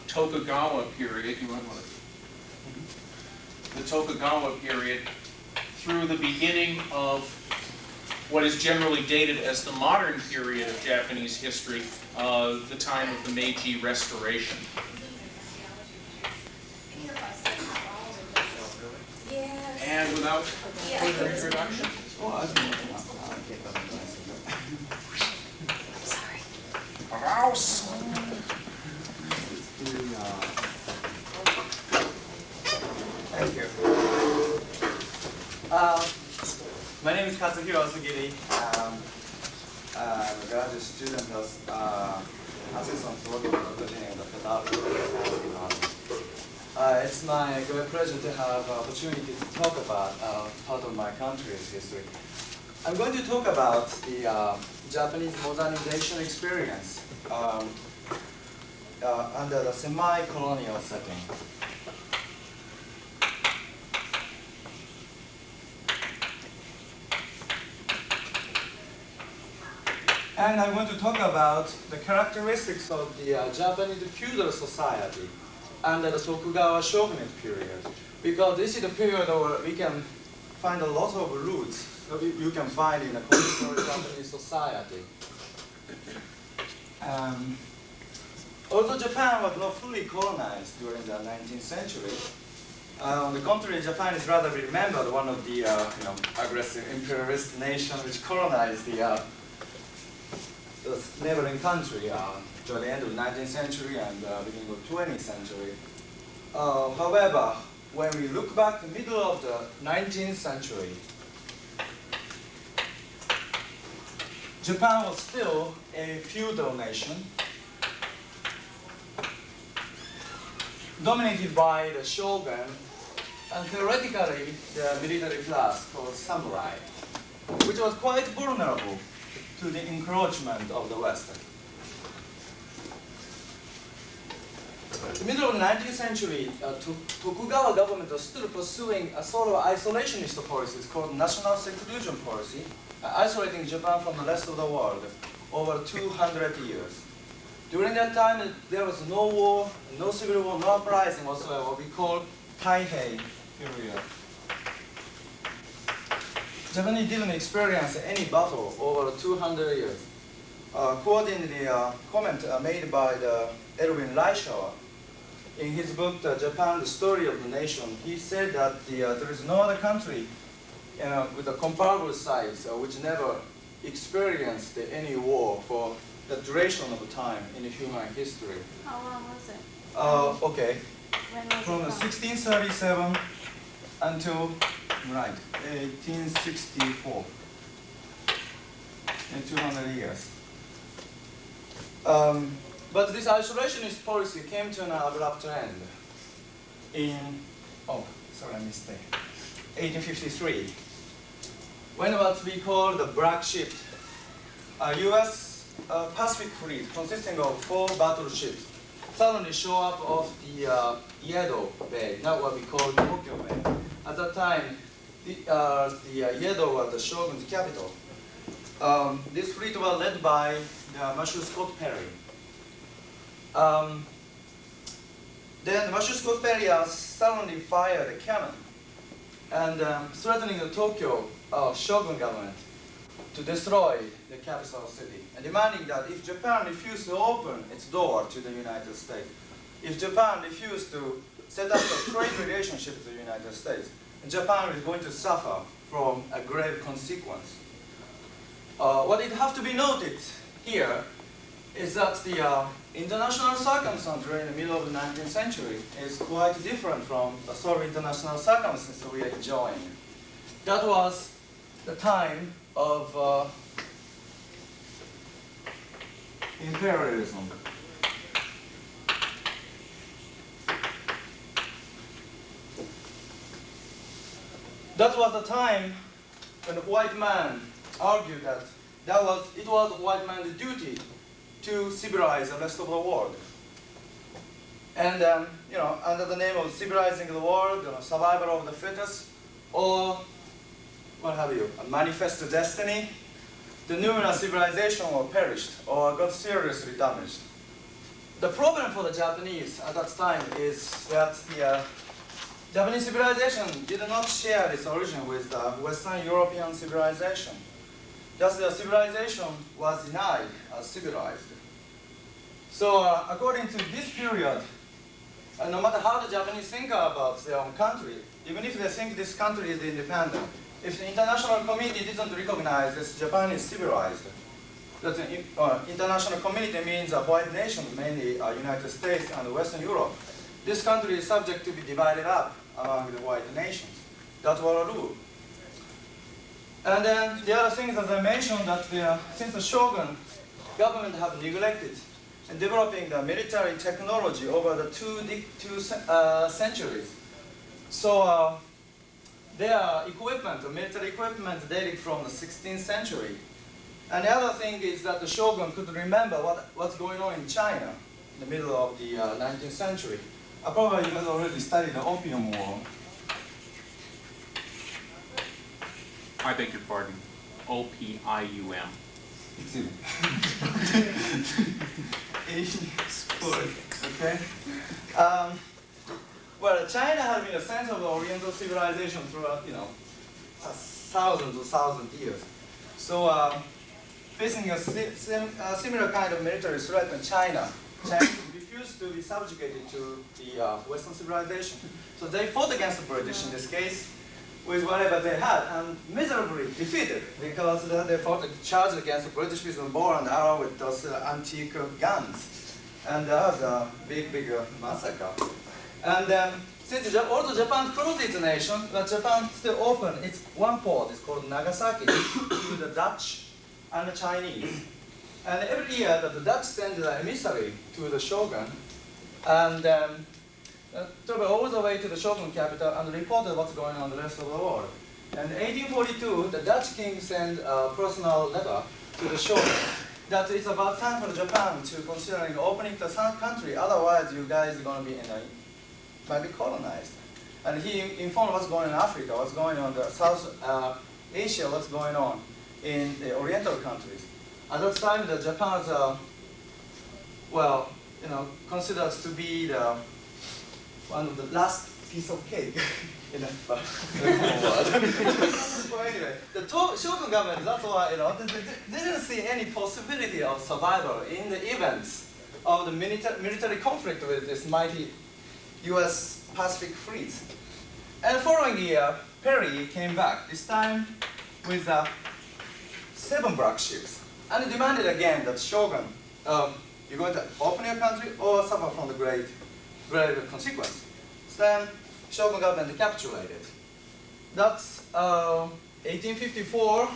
Tokugawa period, the Tokugawa period, through the beginning of what is generally dated as the modern period of Japanese history, the time of the Meiji Restoration. And without further introduction. House. Thank you. My name is Katsuhiro Sugiri. I'm a graduate student of assistant program engineering at the Philadelphia University. It's my great pleasure to have an opportunity to talk about part of my country's history. I'm going to talk about the Japanese modernization experience under the semi-colonial setting. And I'm going to talk about the characteristics of the Japanese feudal society under the Tokugawa shogunate period, because this is the period where we can find a lot of roots that you can find in a contemporary Japanese society. Although Japan was not fully colonized during the 19th century, on the contrary, Japan is rather remembered one of the aggressive imperialist nations which colonized the neighboring country toward the end of the 19th century and beginning of the 20th century. However, when we look back to the middle of the 19th century, Japan was still a feudal nation dominated by the shogun and theoretically the military class called samurai, which was quite vulnerable to the encroachment of the West. In the middle of the 19th century, Tokugawa government was still pursuing a sort of isolationist policy called national seclusion policy, isolating Japan from the rest of the world over 200 years. During that time, there was no war, no civil war, no uprising whatsoever, what we call Taihei period. Japanese didn't experience any battle over 200 years. Quoting the comment made by the Erwin Leishower in his book, Japan, the Story of the Nation, he said that there is no other country with a comparable size which never experienced any war for the duration of time in human history. How long was it? Okay. When was From it 1637 until 1864. In 200 years. But this isolationist policy came to an abrupt end in, I missed it, 1853, when what we call the Black Ship, a U.S. Pacific fleet consisting of 4 battleships, suddenly show up off the Yedo Bay, not what we call Tokyo Bay. At that time, the Yedo was the shogun's capital. This fleet was led by Marshal Scott Perry. Then Marshal Scott Perry suddenly fired a cannon and threatening the Tokyo shogun government to destroy the capital city, and demanding that if Japan refused to open its door to the United States, if Japan refused to set up a trade relationship with the United States, Japan is going to suffer from a grave consequence. What it has to be noted here is that the international circumstance during the middle of the 19th century is quite different from the sort of international circumstances we are enjoying. That was the time of imperialism. That was the time when the white man argued that it was white man's duty to civilize the rest of the world. And under the name of civilizing the world, survival of the fittest, or what have you, a manifest destiny, the numerous civilizations were perished or got seriously damaged. the problem for the Japanese at that time is that the Japanese civilization did not share its origin with the Western European civilization. Thus, the civilization was denied as civilized. So, according to this period, no matter how the Japanese think about their own country, even if they think this country is independent, if the international community doesn't recognize this Japan is civilized, that the international community means a white nation, mainly United States and Western Europe, this country is subject to be divided up among the white nations. That was a rule. And then the other thing is, as I mentioned, that since the shogun government have neglected in developing the military technology over the two centuries, so their equipment, the military equipment, dated from the 16th century. And the other thing is that the shogun could remember what's going on in China in the middle of the 19th century. Probably you guys already studied the Opium War. I beg your pardon. OPIUM. Okay. Well, China has been a center of the Oriental civilization throughout, thousands of years. So, facing a similar kind of military threat in China refused to be subjugated to the Western civilization. So they fought against the British in this case with whatever they had, and miserably defeated, because they fought a charge against the British with a bow and arrow with those antique guns. And that was a big massacre. And since also Japan closed its nation, but Japan still opened its one port, it's called Nagasaki, to the Dutch and the Chinese. And every year the Dutch send an emissary to the shogun, and travel all the way to the shogun capital and reported what's going on in the rest of the world. And in 1842, the Dutch king sent a personal letter to the shogun that it's about time for Japan to considering opening the country, otherwise you guys are going to be might be colonized. And he informed what's going on in Africa, what's going on in the South Asia, what's going on in the Oriental countries. At that time, the Japan was, considered to be the one of the last piece of cake in the whole world. So anyway, the shogun government, that's why, they didn't see any possibility of survival in the events of the military conflict with this mighty U.S. Pacific Fleet. And the following year, Perry came back, this time with 7 black ships. And he demanded again that shogun, you're going to open your country or suffer from the grave consequence. So then, shogun government capitulated. That's 1854.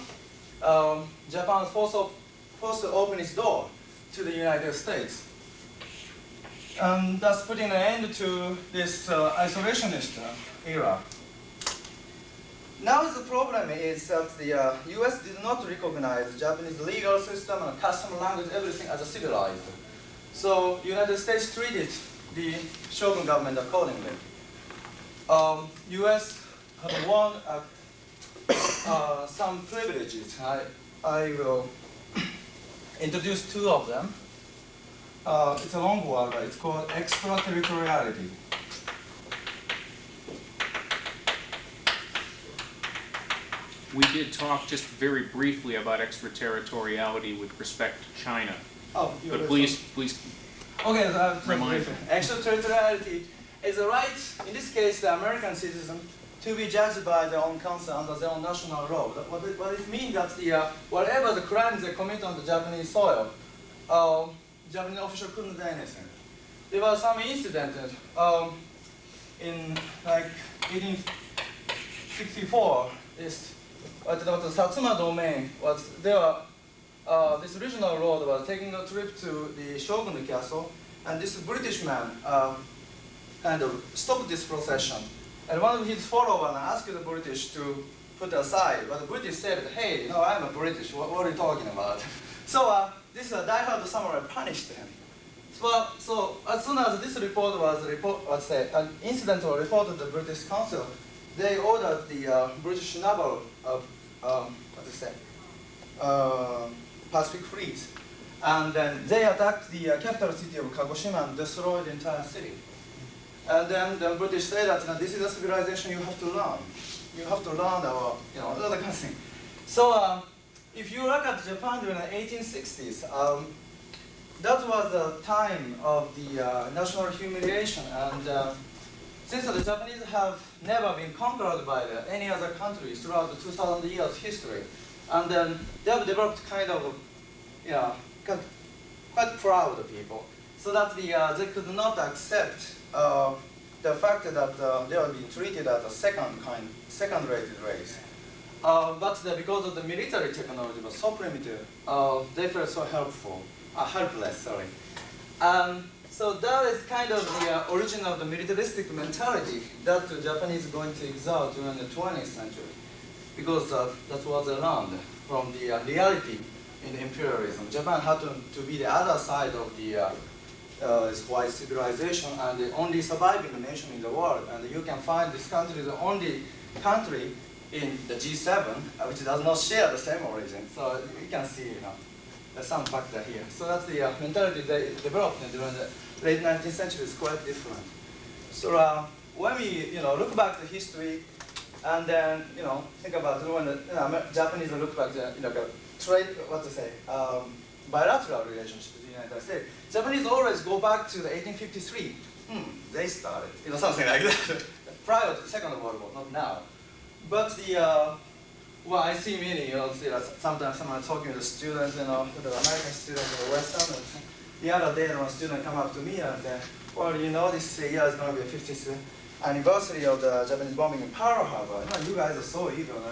Japan forced to open its door to the United States, and thus putting an end to this isolationist era. Now the problem is that the U.S. did not recognize the Japanese legal system and custom language, everything as a civilized. So United States treated the shogun government accordingly. U.S. had won some privileges. I will introduce 2 of them. It's a long word, but it's called extraterritoriality. We did talk just very briefly about extraterritoriality with respect to China. Oh, but please. Okay, remind me. Extraterritoriality is a right, in this case, the American citizen, to be judged by their own country under their own national law. What it means that whatever the crimes they commit on the Japanese soil, Japanese official couldn't do anything. There was some incident in like 1864. The Satsuma domain was there. This regional road was taking a trip to the shogun castle, and this British man kind of stopped this procession. And one of his followers asked the British to put aside, but the British said, "Hey, no, I'm a British. What are you talking about?" So this diehard samurai punished him. So as soon as this report was an incident was reported to the British Council, they ordered the British naval Pacific Fleet And then they attacked the capital city of Kagoshima and destroyed the entire city. And then the British said that this is a civilization you have to learn. You have to learn our, other kind of thing. So if you look at Japan during the 1860s, that was the time of the national humiliation. And since the Japanese have never been conquered by any other country throughout the 2,000 years history, and then they have developed kind of, quite proud people, so that they could not accept the fact that they are being treated as a second-rated race. But because of the military technology was so primitive, they felt so helpless. So that is kind of the origin of the militaristic mentality that the Japanese are going to exert during the 20th century, because that was learned from the reality in imperialism. Japan happened to be the other side of the this white civilization and the only surviving nation in the world. And you can find this country the only country in the G7 which does not share the same origin. So you can see, there's some factor here. So that's the mentality they developed during the late 19th century is quite different. So when we look back to history and then think about when the Japanese look back to trade, bilateral relationship with the United States, Japanese always go back to the 1853. They started, something like that, prior to the Second World War, not now. But well, I see many, sometimes someone talking to the students, the American students or Western. The other day, one student come up to me and said, well, this year is going to be the 50th anniversary of the Japanese bombing in Pearl Harbor. You guys are so evil in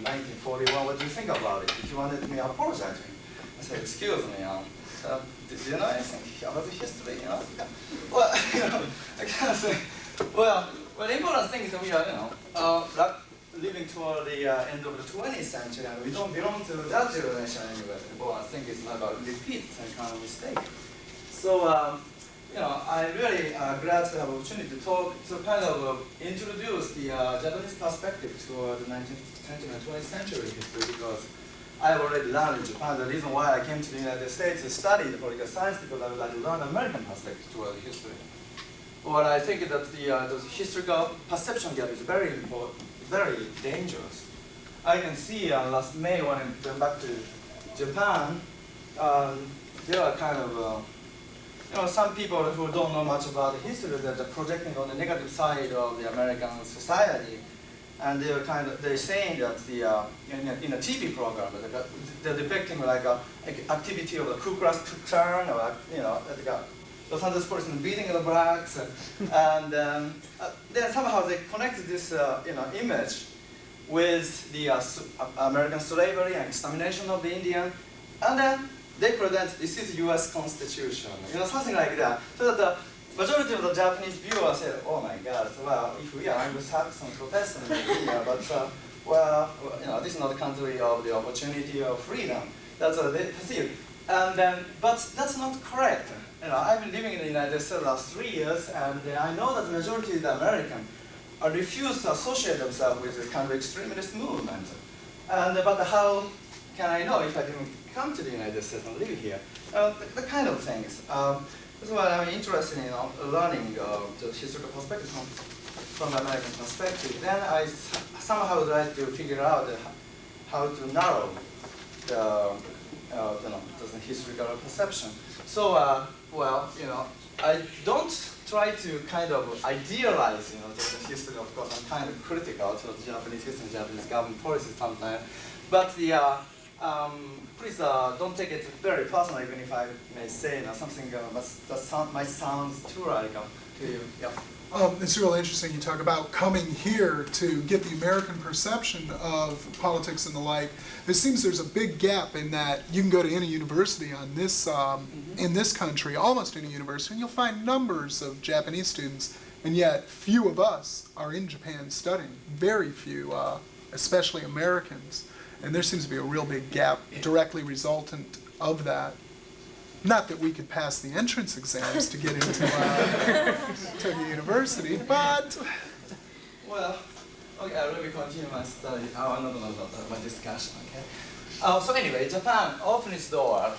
1941. What do you think about it? If you wanted me to apologize to him. I said, excuse me, did you know anything about the history? Well, I can't say. Well, the important thing is that we are, living toward the end of the 20th century, and we don't belong to that generation anyway. Well, I think it's not about repeat some kind of mistake. So, I'm really glad to have an opportunity to talk, to kind of introduce the Japanese perspective toward the 19th century and 20th century history, because I've already learned in Japan. The reason why I came to the United States to study the political science, because I would like to learn American perspective toward history. Well, I think that the historical perception gap is very important, very dangerous. I can see last May when I went back to Japan, there are kind of, some people who don't know much about the history that are projecting on the negative side of the American society, and they're saying that in a TV program, they're depicting like activity of the Ku Klux Klan, or Los Angeles police beating the blacks, and then somehow they connected this image with the American slavery and extermination of the Indian, and then they present this is U.S. Constitution, something like that, so that the majority of the Japanese viewers said, "Oh my God! Well, if we are Anglo-Saxon Protestant here, but this is not a country of the opportunity of freedom." That's what they perceive, and then, but that's not correct. I've been living in the United States the last 3 years, and I know that the majority of the Americans refuse to associate themselves with this kind of extremist movement. But how can I know if I didn't come to the United States and live here? The kind of things. That's why I'm interested in learning the historical perspective from the American perspective. Then I somehow would like to figure out how to narrow the historical perception. So, I don't try to kind of idealize, the history. Of course, I'm kind of critical to the Japanese history and Japanese government policy sometimes. But please don't take it very personal, even if I may say something that might sound too radical to you. Yeah. It's really interesting you talk about coming here to get the American perception of politics and the like. It seems there's a big gap in that you can go to any university on this, in this country, almost any university, and you'll find numbers of Japanese students, and yet few of us are in Japan studying. Very few, especially Americans. And there seems to be a real big gap directly resultant of that. Not that we could pass the entrance exams to get into to the university, but... Well, okay, let me continue my study. My discussion, okay? So anyway, Japan opened its door.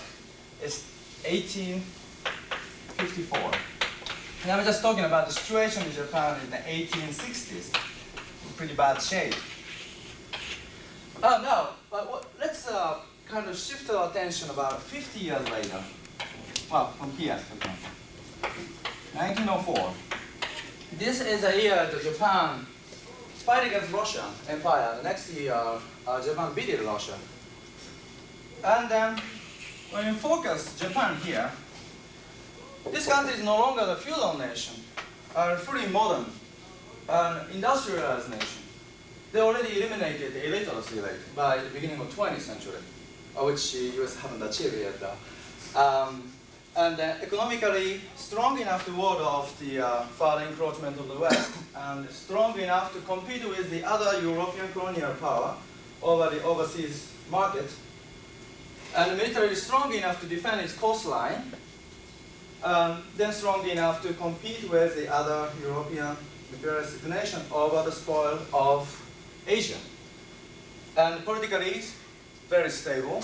It's 1854. And I'm just talking about the situation in Japan in the 1860s. Pretty bad shape. Let's kind of shift our attention about 50 years later. Well, from here, for example. 1904. This is a year that Japan fight against Russian Empire. The next year, Japan beat Russia. And then, when you focus Japan here, this country is no longer the feudal nation, a fully modern, industrialized nation. They already eliminated the illiteracy rate by the beginning of 20th century, which the US haven't achieved yet. And economically strong enough to ward off the further encroachment of the West, and strong enough to compete with the other European colonial power over the overseas market, and militarily strong enough to defend its coastline, then strong enough to compete with the other European imperialistic nation over the spoil of Asia. And politically, very stable.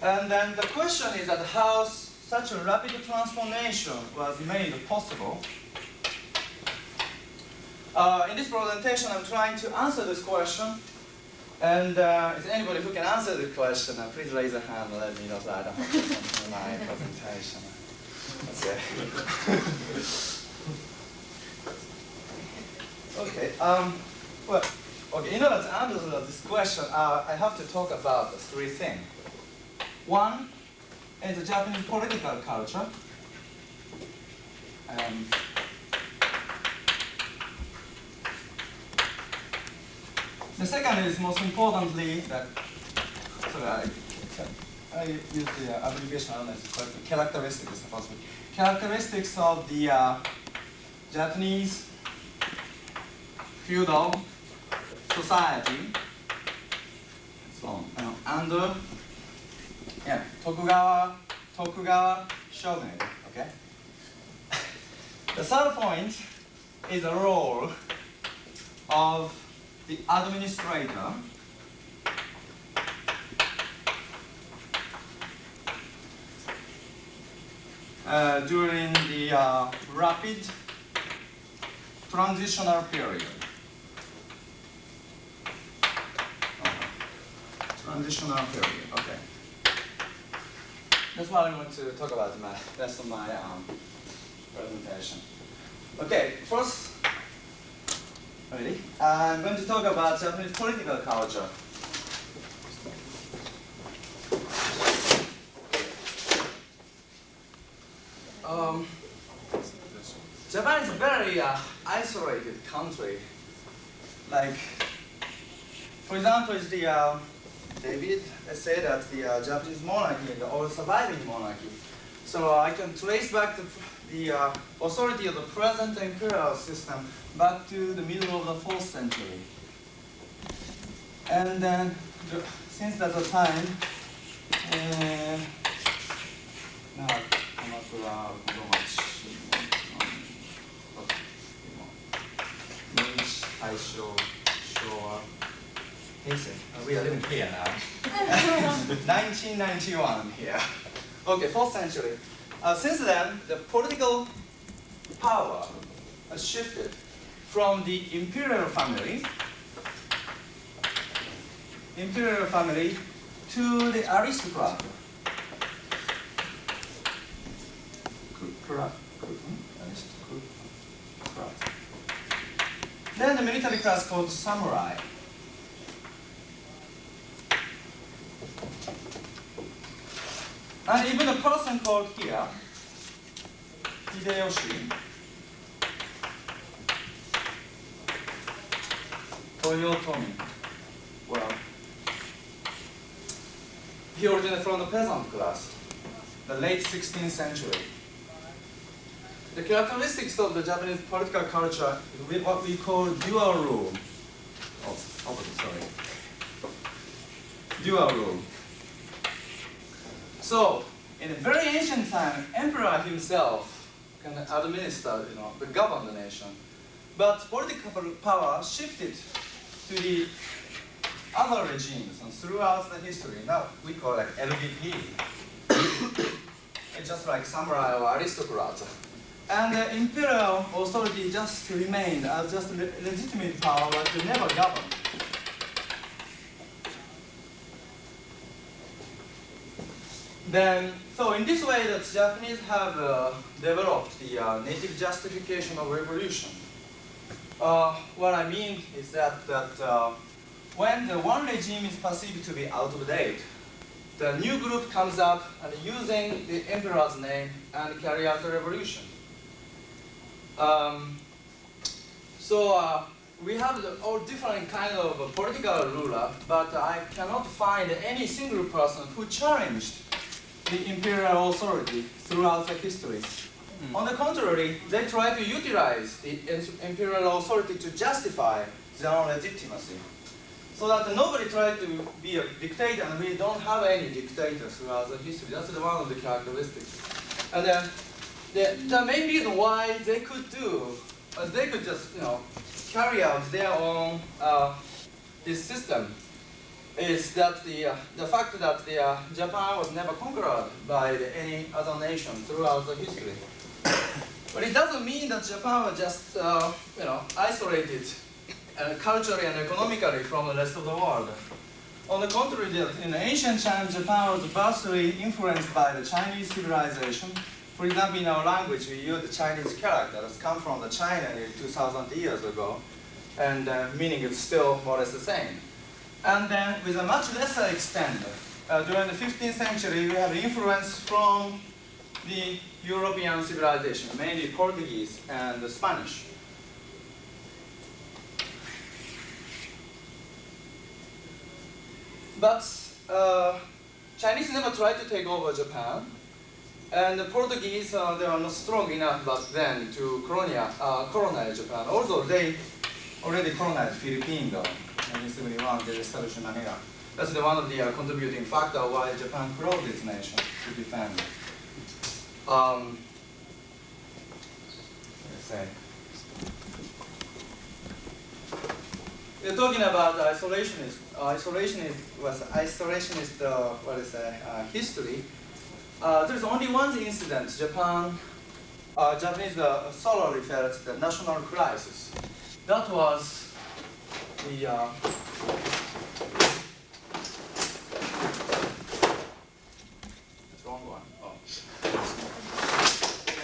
And then the question is that how such a rapid transformation was made possible. In this presentation, I'm trying to answer this question. And is there anybody who can answer the question? Please raise a hand and let me know so I don't have to continue my presentation. Okay. In order to answer this question, I have to talk about three things. One is the Japanese political culture. The second is most importantly that, I use the abbreviation, I don't know if it's correct, characteristics is supposed to be. Characteristics of the Japanese feudal society. So, under Tokugawa shogunate, okay? The third point is the role of the administrator during the rapid transitional period. Transitional period, okay. That's what I'm going to talk about in the rest of my presentation. Okay, first, ready? I'm going to talk about Japanese political culture. Japan is a very isolated country. Like, for example, it's the David said that the Japanese monarchy is the old surviving monarchy. So I can trace back the authority of the present imperial system back to the middle of the 4th century. And then, since that time, we are living here now. 1991 here. Okay, 4th century. Since then, the political power has shifted from the imperial family to the aristocrat. Then the military class called samurai. And even a person called here, Hideyoshi, Toyotomi, well, he originated from the peasant class, the late 16th century. The characteristics of the Japanese political culture is what we call dual rule. Dual rule. So, in a very ancient time, emperor himself can administer, govern the nation. But political power shifted to the other regimes and throughout the history. Now we call it LDP. just like samurai or aristocrats. And the imperial authority just remained as just legitimate power, but they never governed. Then, so in this way, the Japanese have developed the native justification of revolution. What I mean is that when the one regime is perceived to be out of date, the new group comes up and using the emperor's name and carry out the revolution. We have all different kind of political ruler, but I cannot find any single person who challenged the imperial authority throughout the history. On the contrary, they try to utilize the imperial authority to justify their own legitimacy. So that nobody tried to be a dictator, and we don't have any dictators throughout the history. That's one of the characteristics. And then the main reason why they could just carry out their own this system is that the fact that Japan was never conquered by any other nation throughout the history. But it doesn't mean that Japan was just isolated culturally and economically from the rest of the world. On the contrary, in ancient China, Japan was vastly influenced by the Chinese civilization. For example, in our language, we use the Chinese character that's come from the China 2,000 years ago, and meaning is still more or less the same. And then, with a much lesser extent, during the 15th century, we have influence from the European civilization, mainly Portuguese and the Spanish. But Chinese never tried to take over Japan, and the Portuguese, they were not strong enough back then to colonize Japan, although they already colonized Philippines though. In 1971, they established Manila. That's one of the contributing factors why Japan closed its nation to defend. Let's say. We're talking about isolationist history. There's only one incident Japanese thoroughly felt the national crisis. That was the wrong one. Oh.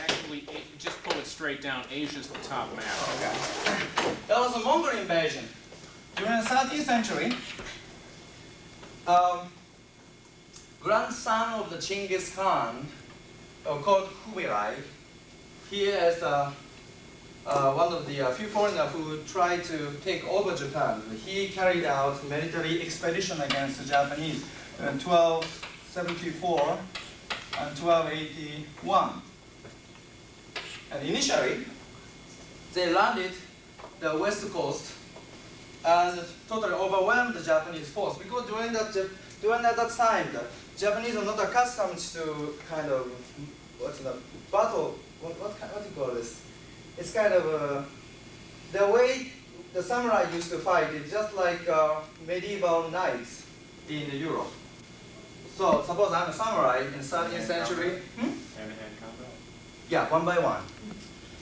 Actually, just pull it straight down. Asia's the top map. Okay. That was a Mongol invasion. During the 13th century, grandson of the Genghis Khan, called Kubilai, he is one of the few foreigners who tried to take over Japan. He carried out military expedition against the Japanese in 1274 and 1281. And initially, they landed the west coast and totally overwhelmed the Japanese force, because during that time, the Japanese are not accustomed to kind of battle. What do you call this? It's kind of the way the samurai used to fight is just like medieval knights in Europe. So suppose I'm a samurai in 13th century. Hand-to-hand combat? Yeah, one by one.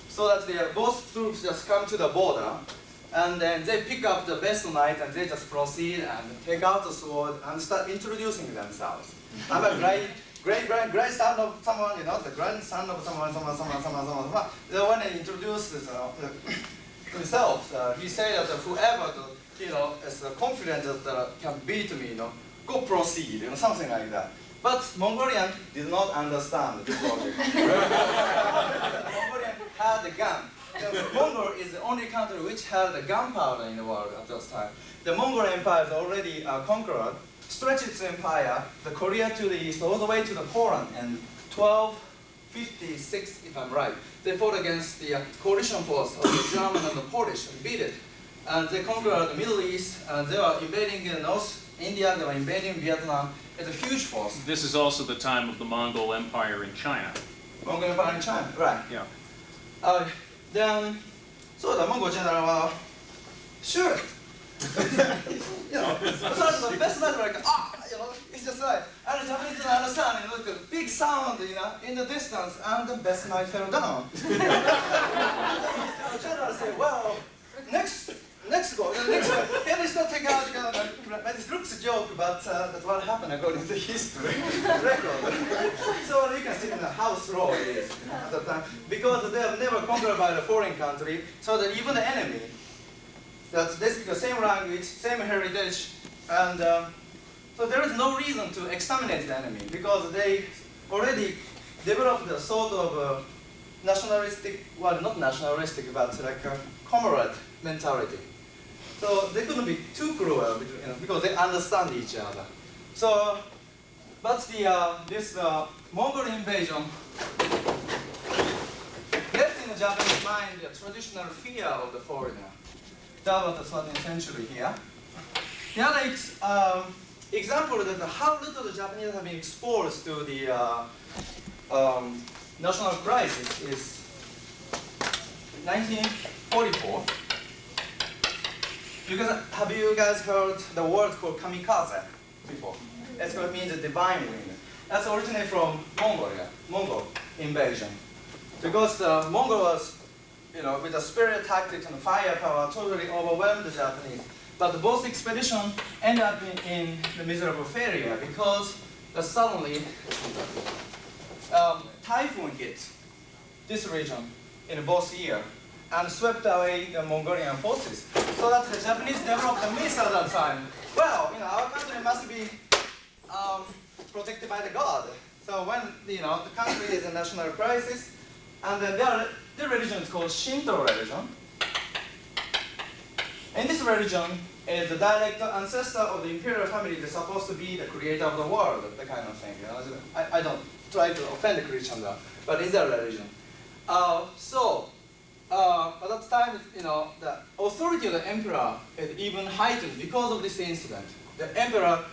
So that both troops just come to the border, and then they pick up the best knight and they just proceed and take out the sword and start introducing themselves. I'm a great son of someone, the grandson of someone. When he introduced himself, he said that whoever is confident that can beat me, go proceed, something like that. But Mongolian did not understand this logic. Mongolian had a gun. Mongol is the only country which had the gunpowder in the world at that time. The Mongol Empire is already conquered, stretched its empire, the Korea to the east, all the way to the Poland, and 1256, if I'm right. They fought against the coalition force of the German and the Polish and beat it. And they conquered the Middle East, and they were invading North India, they were invading Vietnam. It's a huge force. This is also the time of the Mongol Empire in China. Mongol Empire in China, right. Yeah. Then, so the Mongol general, sure. So that's the best matter, like, it's just like, and the Japanese don't understand, look at the big sound, in the distance, and the best knight fell down. The general say, well, next go, next go. And it's not taken out, but it looks a joke, but that's what happened according to history record. So you can see how slow it is at the time, because they have never conquered by the foreign country, so that even the enemy, that they speak the same language, same heritage, and so there is no reason to exterminate the enemy, because they already developed a sort of nationalistic, well, not nationalistic, but like a comrade mentality. So they couldn't be too cruel, because they understand each other. So, but this Mongol invasion left in the Japanese mind the traditional fear of the foreigner. That was the 13th century here. The other example that how little the Japanese have been exposed to the national crisis is 1944. Have you guys heard the word called kamikaze before? That's what it means, the divine wind. That's originally from Mongolia, Mongol invasion. Because the Mongol was, with the spirit tactics and firepower, totally overwhelmed the Japanese. But both expeditions ended up in the miserable failure because suddenly typhoon hit this region in both years and swept away the Mongolian forces. So that the Japanese developed a myth at that time. Well, our country must be protected by the God. So when the country is a national crisis, and then the religion is called Shinto religion. In this religion, is the direct ancestor of the imperial family is supposed to be the creator of the world, the kind of thing. I don't try to offend the Christian though, but it's a religion. So at that time, the authority of the emperor is even heightened because of this incident. The emperor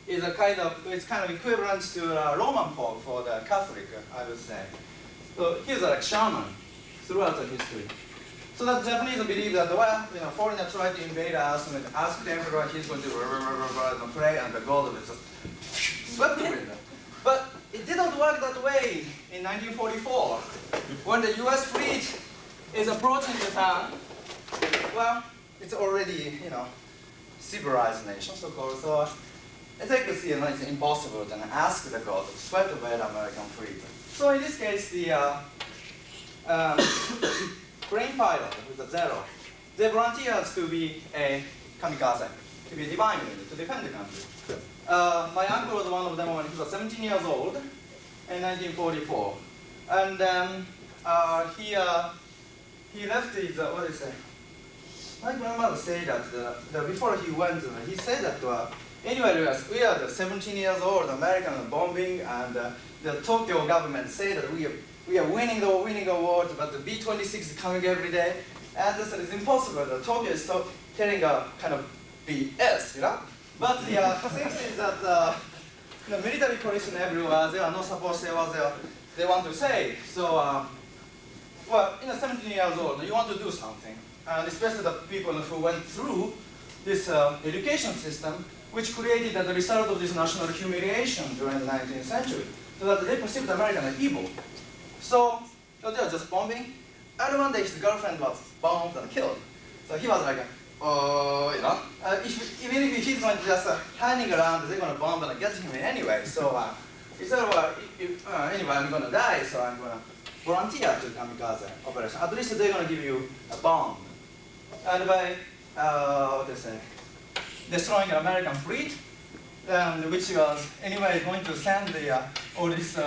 is it's kind of equivalent to a Roman Pope for the Catholic, I would say. So he's like shaman throughout the history. So that Japanese believe that foreigners try to invade us and ask the emperor, he's going to pray, and the god will just swept away them. But it didn't work that way in 1944. When the US fleet is approaching Japan, well, it's already, civilized nation, so-called. So I think it's impossible to ask the god to sweep away the American fleet. So in this case, the plane pilot with a zero, they volunteered to be a kamikaze, to be a divine unit, to defend the country. My uncle was one of them when he was 17 years old in 1944. And then he left his, what is it? My grandmother said that before he went, he said that anyway, we are the 17 years old, American bombing, and the Tokyo government say that we are winning the war, but the B-26 is coming every day, and this is impossible. The Tokyo is telling a kind of BS, But the thing is that the military police everywhere, they are not supposed to say what they want to say. So, 17 years old, you want to do something, and especially the people who went through this education system, which created the result of this national humiliation during the 19th century, so that they perceived America as evil. So they were just bombing, and one day his girlfriend was bombed and killed. So he was like, even if he's going to just hanging around, they're going to bomb and get him anyway. So he said, anyway, I'm going to die, so I'm going to volunteer to kamikaze operation. At least they're going to give you a bomb. And by, destroying the American fleet, which was anyway going to send all these,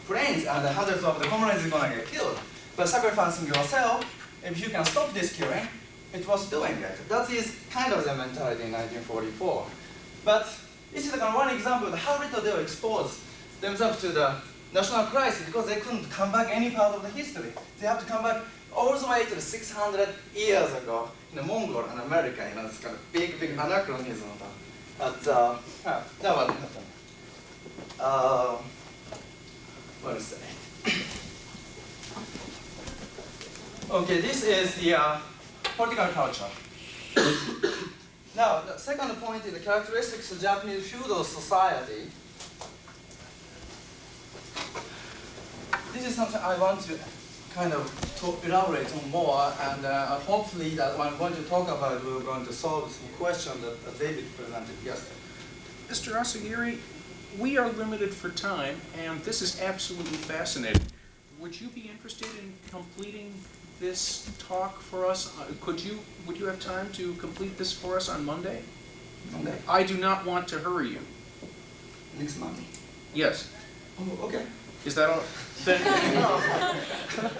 planes, and hundreds of the comrades are going to get killed. But sacrificing yourself, if you can stop this killing, it was doing it. That is kind of the mentality in 1944. But this is one example of how little they were exposed themselves to the national crisis, because they couldn't come back any part of the history. They have to come back all the way to 600 years ago in Mongol and America. It's kind of big anachronism. But that wasn't happening. What is that? Okay, this is the political culture. Now, the second point is the characteristics of Japanese feudal society. This is something I want to kind of elaborate on more, and hopefully that what I'm going to talk about, we're going to solve some questions that David presented yesterday. Mr. Asagiri, we are limited for time, and this is absolutely fascinating. Would you be interested in completing this talk for us? Would you have time to complete this for us on Monday? Monday? I do not want to hurry you. Next Monday? Yes. Oh, okay. Is that all? Then,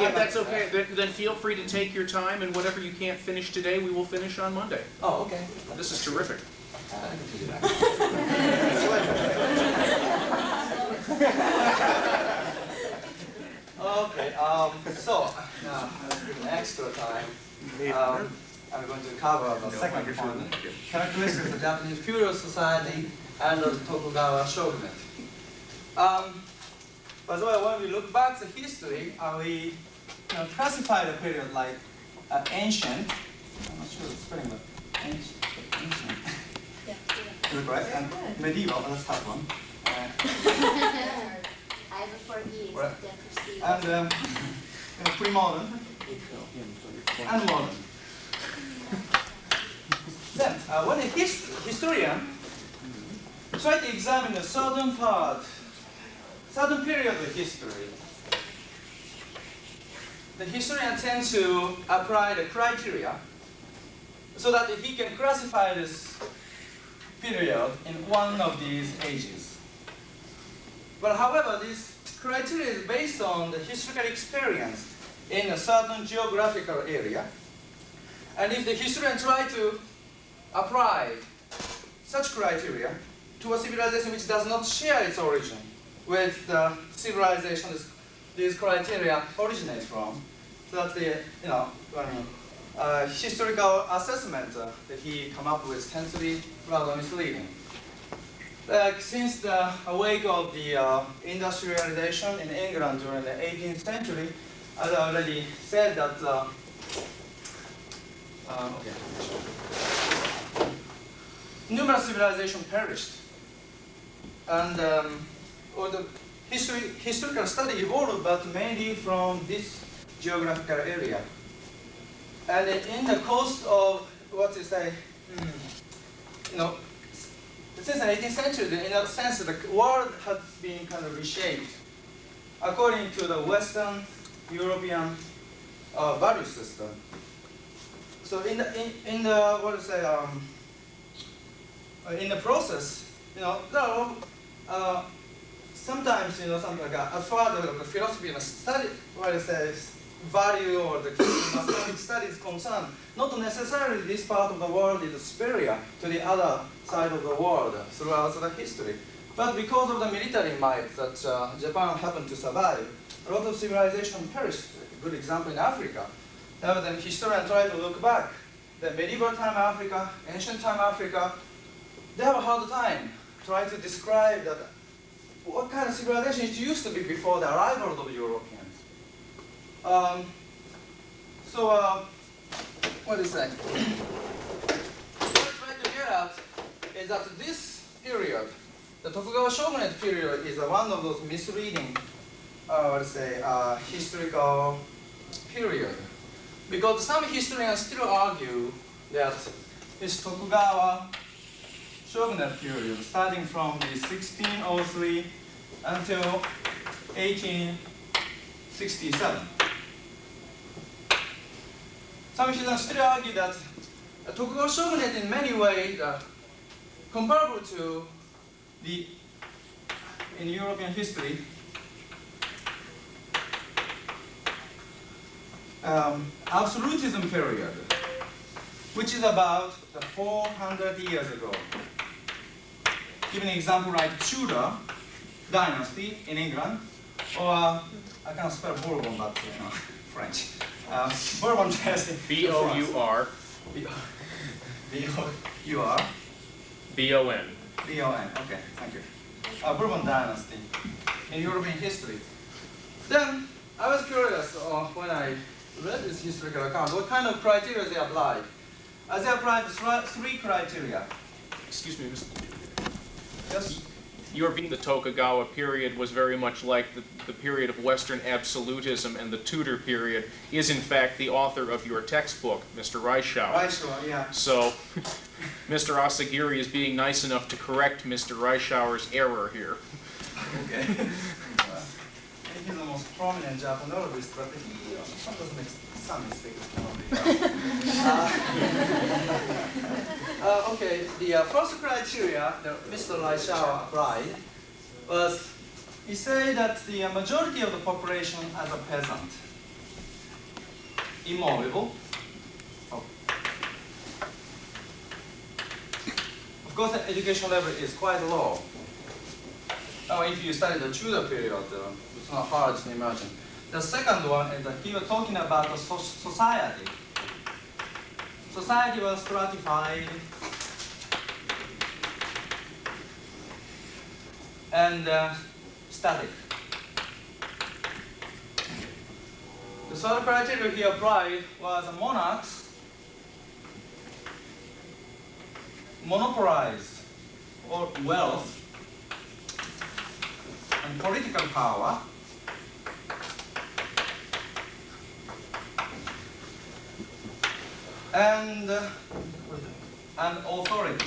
if that's okay, then feel free to take your time, and whatever you can't finish today, we will finish on Monday. Oh, okay. This is terrific. I can do that. Okay, so now with extra time, I'm going to cover the second point, characteristics of Japanese feudal society and the Tokugawa shogunate. By the way, when we look back to history, we classify the period like ancient. I'm not sure the spelling, but ancient. Yeah. Right? And medieval, that's that one. I have a Portuguese. Right. Proceed. And pre-modern and modern. Then, when a historian tries to examine a certain period of history, the historian tends to apply the criteria so that he can classify this period in one of these ages. But however, this criteria is based on the historical experience in a certain geographical area. And if the historian tries to apply such criteria to a civilization which does not share its origin with the civilization these criteria originate from, so that the historical assessment that he come up with tends to be rather misleading. Since the wake of the industrialization in England during the 18th century, as I already said that, numerous civilizations perished, and or the historical study evolved, but mainly from this geographical area. And in the course of since the 18th century, in a sense, the world had been kind of reshaped according to the Western European value system. So in the process, there are sometimes something like as far as the philosophy and study, value or the mathematical study is concerned, not necessarily this part of the world is superior to the other side of the world throughout the history. But because of the military might that Japan happened to survive, a lot of civilization perished. A good example in Africa. Now the historian tried to look back. The medieval time Africa, ancient time Africa, they have a hard time trying to describe that what kind of civilization it used to be before the arrival of the Europeans. What is that? What I'm trying to get at is that this period, the Tokugawa shogunate period, is one of those misleading, historical period. Because some historians still argue that this Tokugawa shogunate period, starting from the 1603 until 1867. Some historians still argue that the Tokugawa shogunate in many ways comparable to in European history, absolutism period, which is about 400 years ago. Give an example like Tudor dynasty in England, or I can't spell Bourbon, but French. Bourbon dynasty. B-O-U-R. B-O-U-R. B-O-N. B-O-N, okay, thank you. Bourbon dynasty in European history. Then I was curious when I read this historical account, what kind of criteria they applied. They applied three criteria. Excuse me, Mr. Yes. Your being the Tokugawa period was very much like the period of Western absolutism, and the Tudor period is in fact the author of your textbook, Mr. Reischauer. Reischauer, yeah. So, Mr. Asagiri is being nice enough to correct Mr. Reischauer's error here. Okay. He's the most prominent Japanologist, but he sometimes makes some mistakes. Okay, the first criteria that Mr. Reischauer applied was he said that the majority of the population as a peasant, immovable. Of course, the education level is quite low. Now, if you study the Tudor period, it's not hard to imagine. The second one is that he was talking about the society. Society was stratified and static. The third criteria he applied was monarchs monopolized or wealth and political power and authority.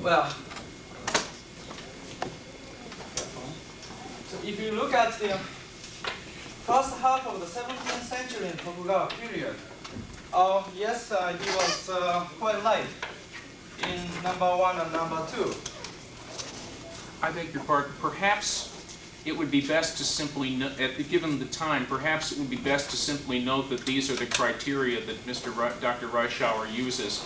Well, so if you look at the first half of the 17th century in Tokugawa period, yes, he was quite light in number 1 and number 2. I beg your pardon. Perhaps it would be best to simply, given the time, perhaps it would be best to simply note that these are the criteria that Dr. Reischauer uses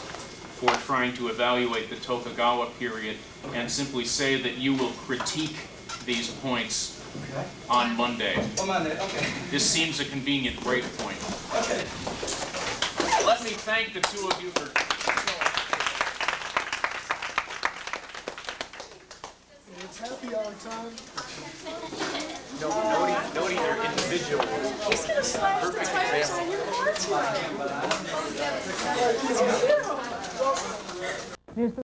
for trying to evaluate the Tokugawa period, and simply say that you will critique these points on Monday. On Monday, okay. This seems a convenient break point. Okay. Let me thank the two of you for... It's happy hour time. Noting their individual. He's gonna slash the tires on your car tonight. It's beautiful.